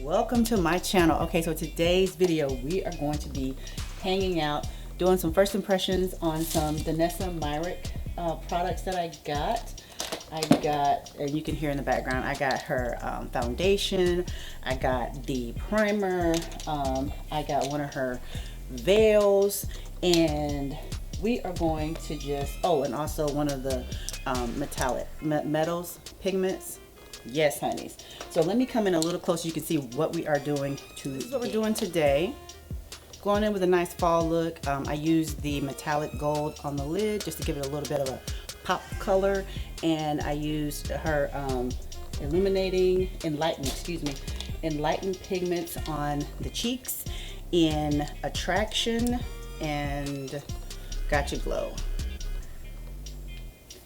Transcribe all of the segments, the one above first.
Welcome to my channel. Okay, so today's video we are going to be hanging out, doing some first impressions on some Danessa Myrick products that I got. And you can hear in the background, I got her foundation, I got the primer, I got one of her veils, and we are going to just, oh, and also one of the metals, pigments. Yes, honeys. So let me come in a little closer. You can see what we are doing today. This is what we're doing today. Going in with a nice fall look. I used the metallic gold on the lid just to give it a little bit of a pop color, and I used her enlightening pigments on the cheeks in Attraction and Gotcha Glow.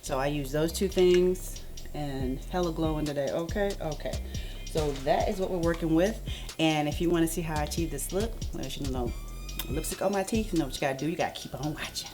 So I used those two things and hella glowing today. Okay, so that is what we're working with. And if you want to see how I achieve this look, let you know, lipstick on my teeth, you know what you gotta do, you gotta keep on watching.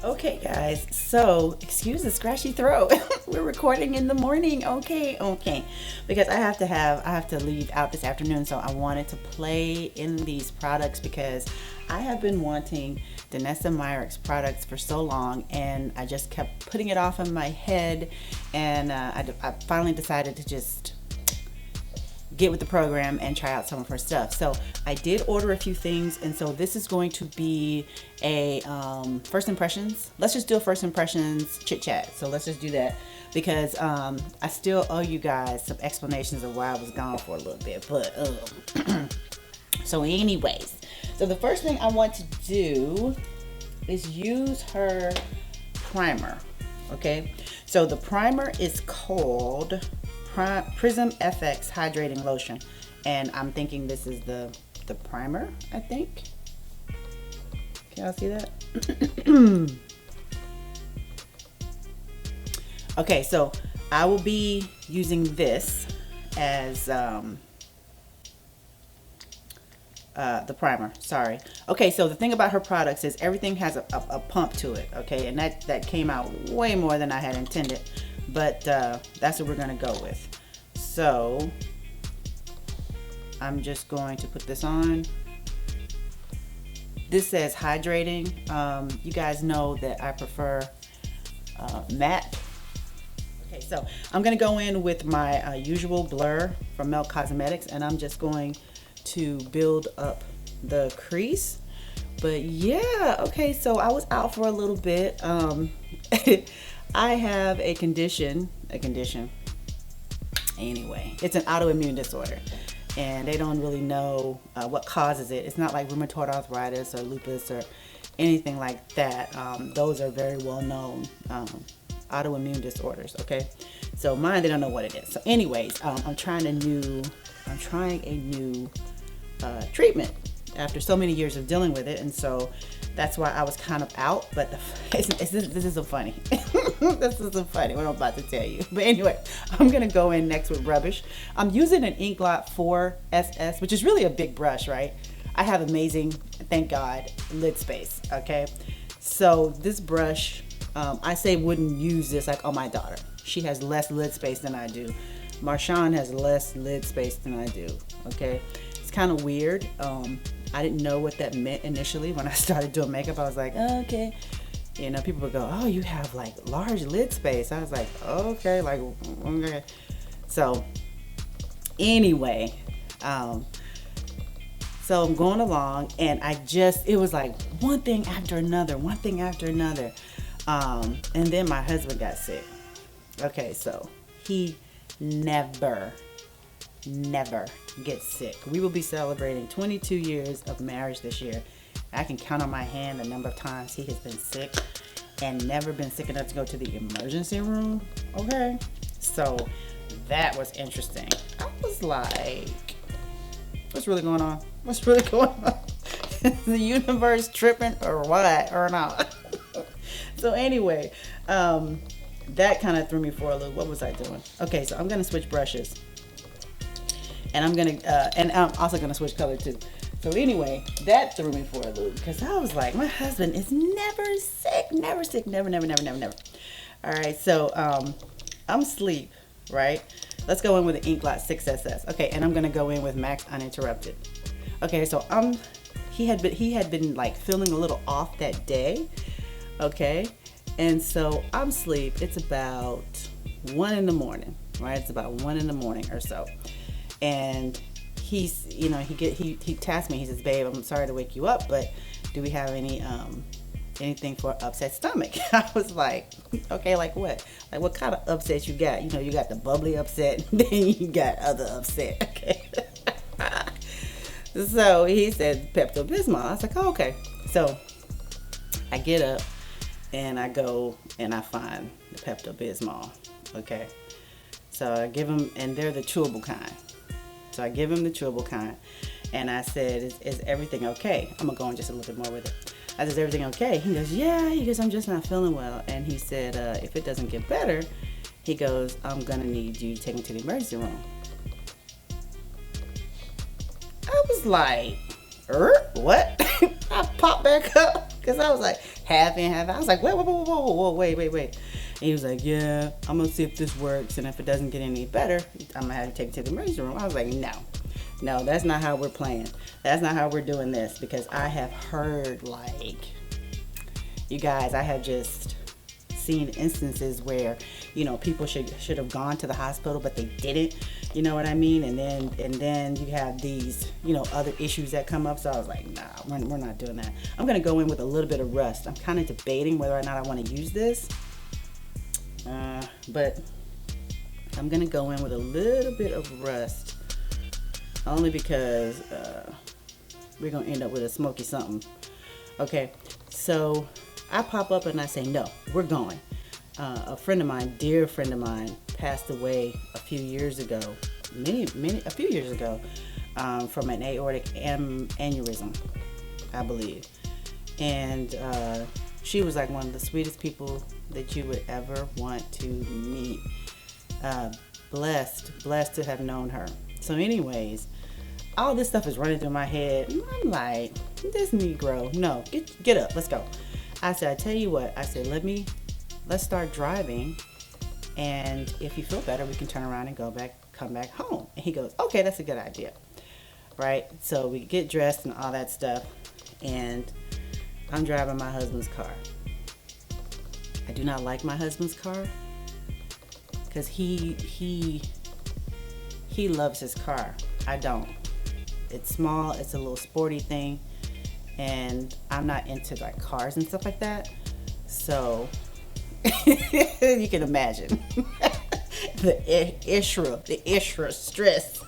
Okay guys, so excuse the scratchy throat. We're recording in the morning. Okay, because I have to leave out this afternoon, so I wanted to play in these products because I have been wanting Danessa Myrick's products for so long, and I just kept putting it off in my head, and I finally decided to just get with the program and try out some of her stuff. So I did order a few things, and so this is going to be a first impressions. Let's just do a first impressions chit chat. So let's just do that because I still owe you guys some explanations of why I was gone for a little bit. But so anyways, so the first thing I want to do is use her primer. Okay, so the primer is called Prism FX Hydrating Lotion, and I'm thinking this is the primer, I think. Can y'all see that? Okay, so I will be using this as the primer, sorry. Okay, so the thing about her products is everything has a pump to it, okay, and that came out way more than I had intended, but that's what we're gonna go with. So I'm just going to put this on. This says hydrating. You guys know that I prefer matte. Okay, so I'm gonna go in with my usual blur from Milk Cosmetics, and I'm just going to build up the crease. But yeah, okay, so I was out for a little bit. I have a condition. Anyway, it's an autoimmune disorder, and they don't really know what causes it. It's not like rheumatoid arthritis or lupus or anything like that. Those are very well known autoimmune disorders. Okay, so mine, they don't know what it is. So anyways, I'm trying a new treatment after so many years of dealing with it, and so that's why I was kind of out. But this isn't funny. This isn't funny what I'm about to tell you. But anyway, I'm gonna go in next with rubbish. I'm using an Inglot 4SS, which is really a big brush, right? I have amazing, thank God, lid space. Okay, so this brush, I say wouldn't use this like on my daughter. She has less lid space than I do. Marshawn has less lid space than I do. Okay, it's kind of weird. I didn't know what that meant initially when I started doing makeup. I was like, okay, you know, people would go, oh, you have like large lid space. I was like, okay, like, okay. So anyway, so I'm going along, and it was like one thing after another. And then my husband got sick. Okay, so he never gets sick. We will be celebrating 22 years of marriage this year. I can count on my hand the number of times he has been sick and never been sick enough to go to the emergency room. Okay, so that was interesting. I was like, what's really going on? Is the universe tripping or what, or not? So anyway, that kind of threw me for a loop. What was I doing? Okay, so I'm gonna switch brushes, and I'm also gonna switch color too. So anyway, that threw me for a loop because I was like, my husband is never sick, never. All right, so I'm asleep, right? let's go in with the Ink Blot 6SS. Okay, and I'm gonna go in with MAC Uninterrupted. Okay, so he had been like feeling a little off that day. Okay, and so I'm asleep. It's about 1 in the morning, right? It's about 1 in the morning or so, and he's, you know, he tasked me. He says, "Babe, I'm sorry to wake you up, but do we have anything for upset stomach?" I was like, "Okay, like what? Like what kind of upset you got? You know, you got the bubbly upset, and then you got other upset." Okay. So he said Pepto-Bismol. I was like, "Oh, okay." So I get up and I go and I find the Pepto-Bismol. Okay. So I give him, and they're the chewable kind. So I give him the chewable kind, and I said, "Is everything okay?" I'm gonna go in just a little bit more with it. I said, "Is everything okay?" He goes, "Yeah." He goes, "I'm just not feeling well." And he said, "If it doesn't get better," he goes, "I'm gonna need you to take me to the emergency room." I was like, what? I popped back up because I was like half in, half out. I was like, wait. And he was like, "Yeah, I'm gonna see if this works, and if it doesn't get any better, I'm gonna have to take it to the emergency room." I was like, no, that's not how we're playing. That's not how we're doing this, because I have heard, like, you guys, I have just seen instances where, you know, people should have gone to the hospital, but they didn't. You know what I mean? And then you have these, you know, other issues that come up. So I was like, nah, we're not doing that. I'm gonna go in with a little bit of rust. I'm kind of debating whether or not I want to use this, but I'm gonna go in with a little bit of rust, only because we're gonna end up with a smoky something. Okay, so I pop up and I say, "No, we're going." A friend of mine, dear friend of mine, passed away a few years ago, a few years ago, from an aortic aneurysm, I believe. And she was like one of the sweetest people that you would ever want to meet. Blessed to have known her. So anyways, all this stuff is running through my head. And I'm like, this Negro, no, get up, let's go. I said, "I tell you what," I said, let's start driving, and if you feel better, we can turn around and come back home." And he goes, "Okay, that's a good idea." Right? So we get dressed and all that stuff, and I'm driving my husband's car. I do not like my husband's car, because he loves his car. I don't. It's small, it's a little sporty thing, and I'm not into like cars and stuff like that. So you can imagine the Ishra stress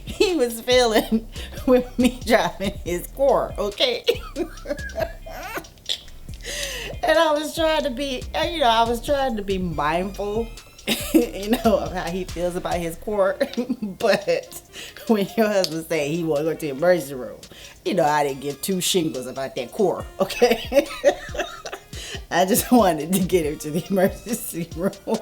he was feeling with me driving his car, okay? And I was trying to be mindful, of how he feels about his car. But when your husband say he want to go to the emergency room, I didn't give two shingles about that car, okay? I just wanted to get him to the emergency room.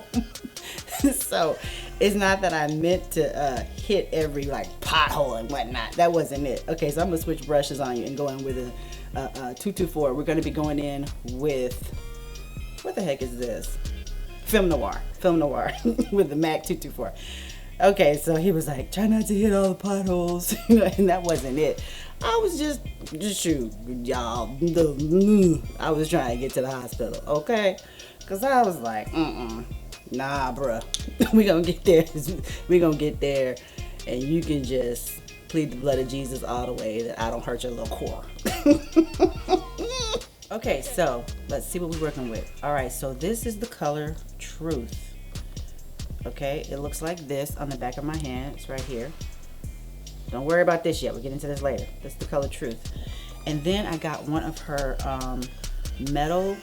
So it's not that I meant to hit every pothole and whatnot. That wasn't it. Okay, so I'm gonna switch brushes on you and go in with a 224. We're gonna be going in with, what the heck is this? Film Noir with the MAC 224. Okay, so he was like, try not to hit all the potholes, and that wasn't it. I was just shoot, y'all. I was trying to get to the hospital, okay? Because I was like, nah, bruh. We gonna get there, and you can just plead the blood of Jesus all the way that I don't hurt your little core. Okay, so let's see what we're working with. All right, so this is the color Truth. Okay, it looks like this on the back of my hand. It's right here. Don't worry about this yet. We'll get into this later. This is the color Truth. And then I got one of her metal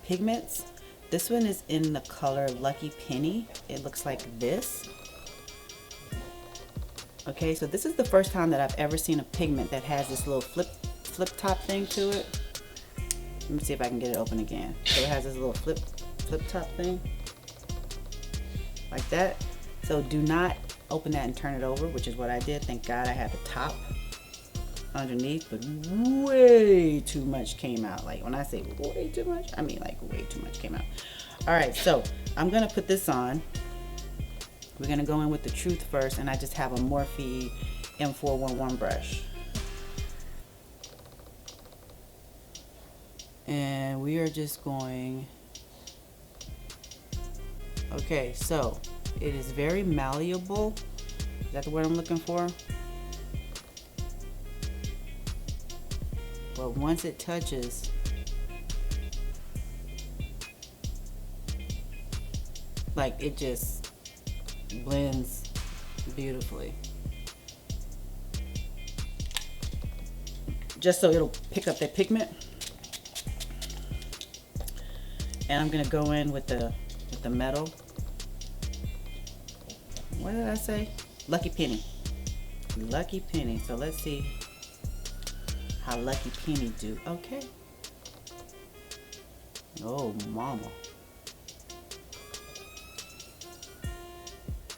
pigments. This one is in the color Lucky Penny. It looks like this. Okay, so this is the first time that I've ever seen a pigment that has this little flip top thing to it. Let me see if I can get it open again. So it has this little flip top thing. Like that. So do not open that and turn it over, which is what I did. Thank God I had the top underneath, but way too much came out. Like when I say way too much, I mean like way too much came out. All right, so I'm gonna put this on, We're gonna go in with the Truth first, and I just have a Morphe M411 brush. And we are just going, okay, so it is very malleable. Is that the word I'm looking for? But once it touches, like, it just blends beautifully. Just so it'll pick up that pigment. And I'm gonna go in with the metal. What did I say? Lucky Penny. Lucky Penny. So let's see how Lucky Penny do. Okay. Oh, mama.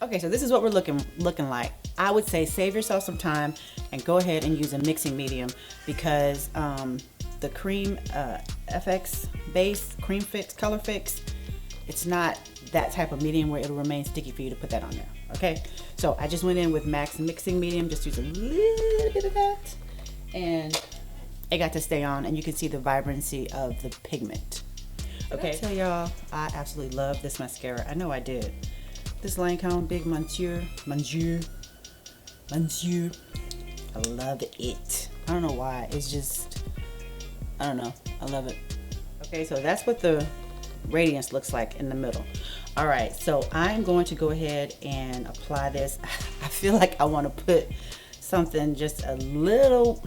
Okay, so this is what we're looking like. I would say save yourself some time and go ahead and use a mixing medium, because the cream FX base cream fix color fix, it's not that type of medium where it'll remain sticky for you to put that on there. Okay, so I just went in with M.A.C mixing medium, just use a little bit of that, and it got to stay on, and you can see the vibrancy of the pigment. Okay, I tell y'all, I absolutely love this mascara. I know I did. This Lancome Big Monsieur. I love it. I don't know why. It's just, I don't know. I love it. Okay, so that's what the radiance looks like in the middle. All right, so I'm going to go ahead and apply this. I feel like I want to put something just a little,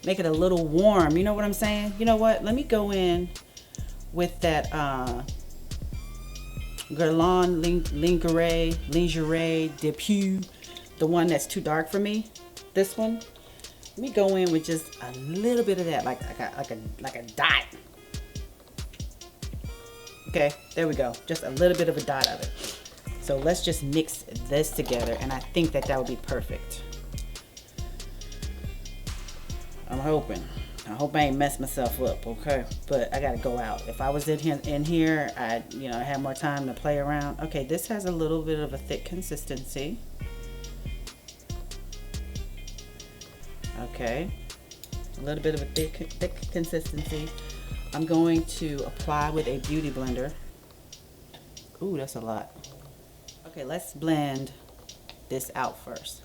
make it a little warm. You know what I'm saying? You know what? Let me go in with that Guerlain Lingerie Debut, the one that's too dark for me. This one. Let me go in with just a little bit of that, like a dot. Okay, there we go. Just a little bit of a dot of it. So let's just mix this together, and I think that would be perfect. I'm hoping. I hope I ain't messed myself up, okay? But I gotta go out. If I was in here, I'd, you know, have more time to play around. Okay, this has a little bit of a thick consistency. Okay, a little bit of a thick consistency. I'm going to apply with a beauty blender. Ooh, that's a lot. Okay, let's blend this out first.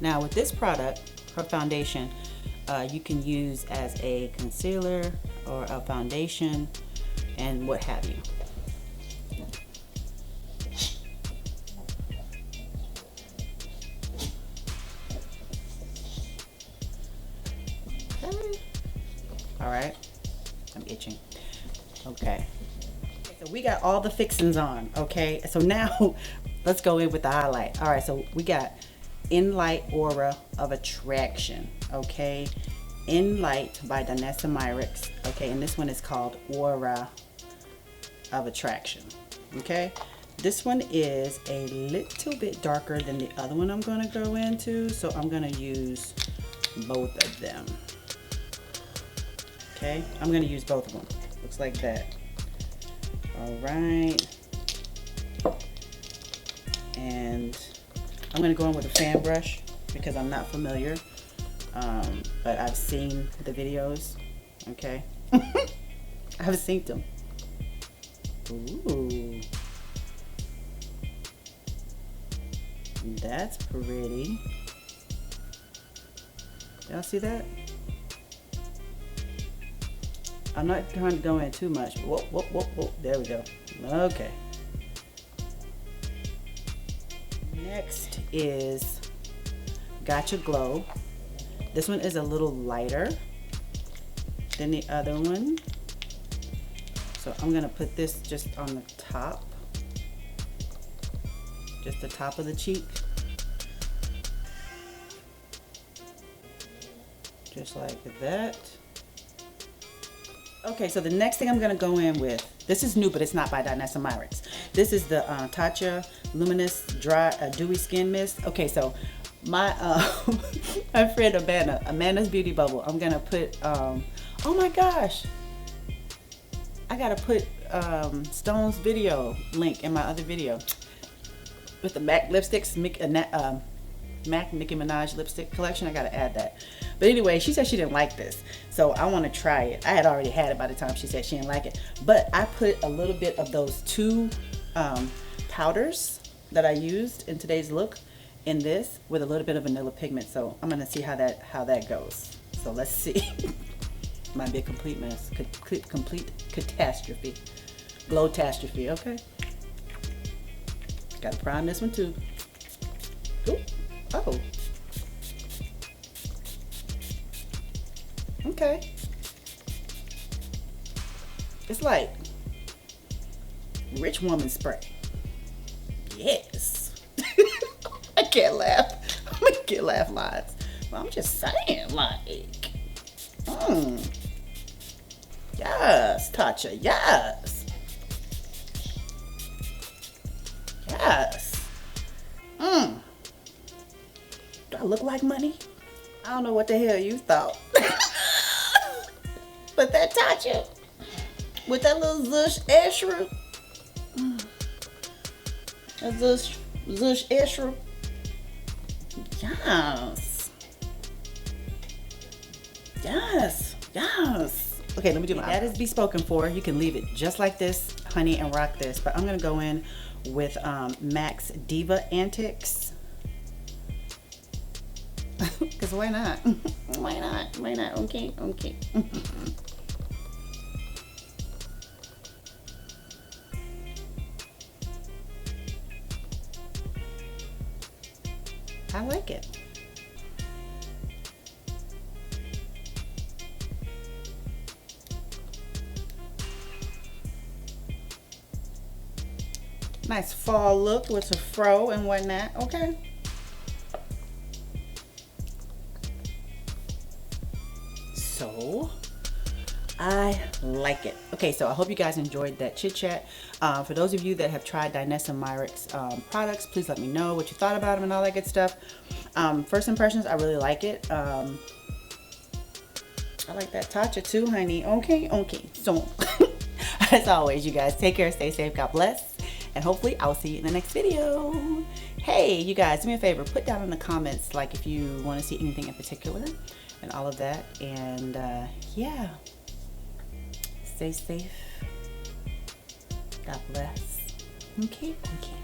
Now with this product, her foundation, you can use as a concealer or a foundation and what have you. All right, I'm itching. Okay, so we got all the fixings on. Okay, so now let's go in with the highlight. All right, so we got In Light Aura of Attraction. Okay, In Light by Danessa Myricks. Okay, and this one is called Aura of Attraction. Okay, this one is a little bit darker than the other one I'm going to go into, so I'm going to use both of them. Okay, I'm going to use both of them. Looks like that. All right, and I'm going to go in with a fan brush because I'm not familiar, but I've seen the videos. Okay, I've seen them. Ooh, that's pretty. Y'all see that? I'm not trying to go in too much. Whoa, whoa, whoa, whoa. There we go. Okay. Next is Gotcha Glow. This one is a little lighter than the other one. So I'm going to put this just on the top. Just the top of the cheek. Just like that. Okay, so the next thing I'm going to go in with, this is new, but it's not by Danessa Myricks. This is the Tarte Luminous Dry Dewy Skin Mist. Okay, so my my friend Amanda's Beauty Bubble, I'm going to put, oh my gosh. I gotta put Stone's video link in my other video with the MAC lipsticks, MAC Nicki Minaj lipstick collection. I gotta add that. But anyway, she said she didn't like this, so I want to try it. I had already had it by the time she said she didn't like it, but I put a little bit of those two powders that I used in today's look in this with a little bit of vanilla pigment. So I'm gonna see how that goes. So let's see. Might be a complete mess, complete catastrophe, glow-tastrophe. Okay. Gotta prime this one too. Ooh. Oh. Okay. It's like rich woman spray. Yes. I can't laugh. I can't laugh lines. But I'm just saying, like, yes, Tatcha, yes. Yes. Do I look like money? I don't know what the hell you thought. But that Tatcha with that little Zush Eshru. That Zush Eshru. Yes. Yes. Yes. Okay, let me do my eyebrows. That is bespoken for. You can leave it just like this, honey, and rock this. But I'm gonna go in with M.A.C Diva Antics. Because why not? Why not? Why not? Okay, okay. I like it. Nice fall look with a fro and whatnot. Okay. So I like it. Okay, so I hope you guys enjoyed that chit chat. For those of you that have tried Danessa Myrick's products, please let me know what you thought about them and all that good stuff. First impressions, I really like it. I like that Tatcha too, honey. Okay, okay. So as always, you guys take care, stay safe, God bless, and hopefully I'll see you in the next video. Hey, you guys, do me a favor, put down in the comments like if you want to see anything in particular and all of that. And yeah, stay safe. God bless. Okay, okay.